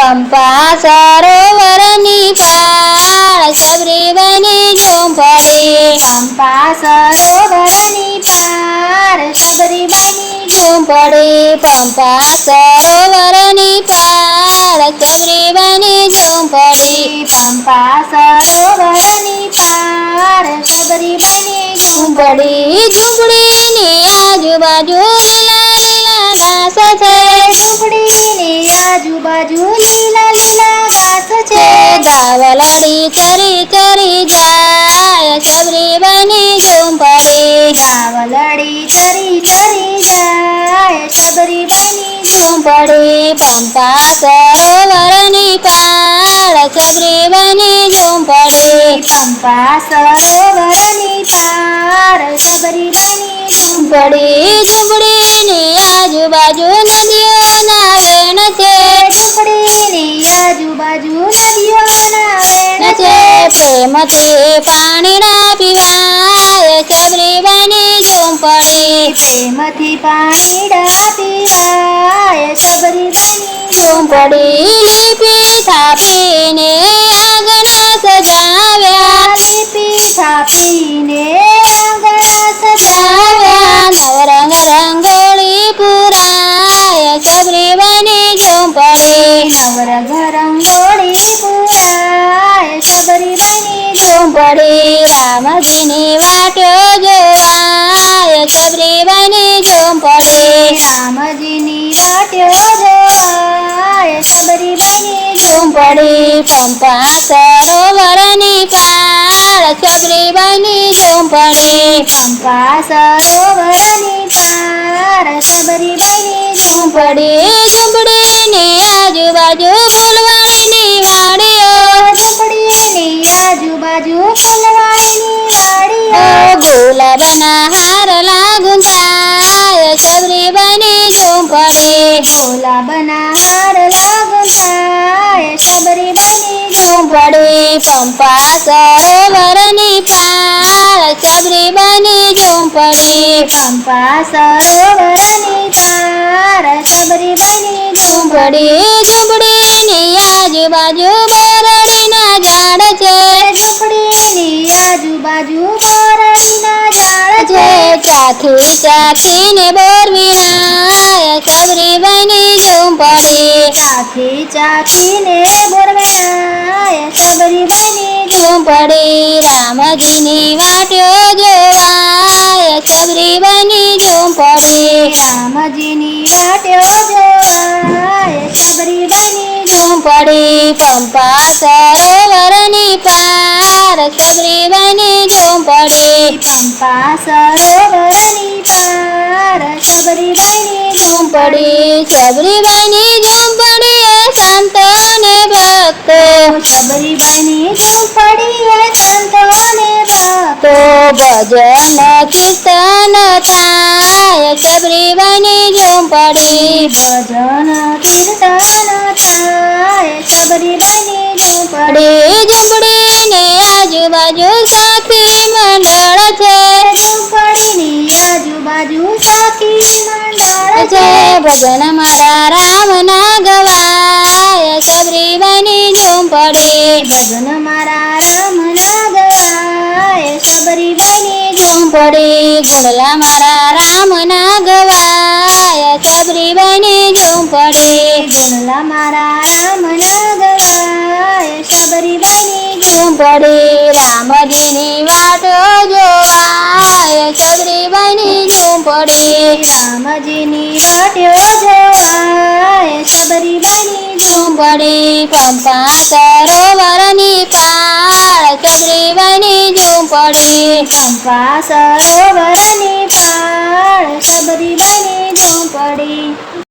પંપા સરોવરની પાળ શબરીબાઈની ઝૂંપડી પંપા સરોવરની પાર શબરીબાઈની ઝૂંપડી પંપા સરોવરની પાળ શબરીબાઈની ઝૂંપડી પંપા સરોવરની પાર શબરીબાઈની ઝૂંપડી ઝૂંપડીની આજુબાજુ લીલા લીલા ઘાસ છે ઝૂંપડીની આજુબાજુ લીલા લીલા ઘાસ છે ગાવલાડી ચરી ચરી જાય શબરીબાઈની ઝૂંપડી ગાવલડી ચરી ચરી જાય શબરીબાઈની ઝૂંપડી પંપા સરોવરની પાળ શબરીબાઈની ઝૂંપડી પંપા સરોવરની પાર શબરીબાઈની ઝૂંપડી ઝૂંપડીની આજુબાજુ નદીઓના વેણ છે ઝૂંપડીની આજુબાજુ નદીઓના વેણ છે છે પ્રેમથી પાણીના પીવાય શબરીબાઈની ઝૂંપડી પ્રેમથી પાણીડા પીવાય શબરીબાઈની ઝૂંપડી લીપી થાપીને આંગણા સજાવ્યા લીપી થાપીને આંગણા સજાવ્યા નવરંગ રંગોળી પુરાય શબરીબાઈની ઝૂંપડી નવરંગ રંગોળી પુરાય શબરીબાઈની ઝૂંપડી રામજીની વાટ્યો જોવાય શબરીબાઈની ઝૂંપડી રામજીની વાટ્યો જોવાય શબરીબાઈની ઝૂંપડી પંપા સરોવરની પાળ શબરીબાઈની ઝૂંપડી પંપા સરોવરની પાર શબરીબાઈની ઝૂંપડી ઝૂંપડીની આજુબાજુ ફૂલવાડીની વાડીઓ ઝૂંપડીની આજુબાજુ ફૂલવાડીની વાડીઓ ગુલાબના હારલા ગુંજાય શબરીબાઈની ઝૂંપડી ગુલાબના હારલા ગુંજાય શબરીબાઈની ઝૂંપડી પંપા સરોવરની પાળ શબરીબાઈની ઝૂંપડી પંપા સરોવરની પાર શબરીબાઈની ઝૂંપડી ઝૂંપડીની આજુબાજુ બોરડીના ઝાડ છે ઝૂંપડીની આજુબાજુ બોરડીના ઝાડ છે છે ચાખી ચાખીને બોર વિણાય શબરીબાઈની ઝૂંપડી ચાખી ચાખીને બોરવેણાય શબરીબાઈની ઝૂંપડી રામજીની વાટ્યો જોવાય શબરીબાઈની ઝૂંપડી રામજીની વાટ્યો જોવાય શબરીબાઈની ઝૂંપડી પંપા સરોવરની પાર શબરીબાઈની ઝૂંપડી પંપા સરોવરની પાર શબરીબાઈની ઝૂંપડી શબરીબાઈની ઝૂંપડી એ સંતોને ભક્તો શબરીબાઈની ઝૂંપડીએ સંતોને ભક્તો ભજન કીર્તન થાય શબરીબાઈની ઝૂંપડી ભજન કીર્તન થાય શબરીબાઈની ઝૂંપડી ઝૂંપડીની આજુબાજુ સખી મંડળ છે ઝૂંપડીની આજુબાજુ સખી મંડળ છે છે ભજન મારા રામના ગવાય શબરીબાઈની ઝૂંપડી ભજન મારા રામના ગવાય શબરીબાઈની ઝૂંપડી ગુણલા મારા રામના ગવાય શબરીબાઈની ઝૂંપડી ગુણલા મારા રામના ગવાય શબરીબાઈની ઝૂંપડી રામજીની વાટો જોવાય શબરીબાઈની ઝૂંપડી રામજીની વાટ્યો જોવાય શબરીબાઈની ઝૂંપડી પંપા સરોવરની પાળ શબરીબાઈની ઝૂંપડી પંપા સરોવરની પાળ શબરીબાઈની ઝૂંપડી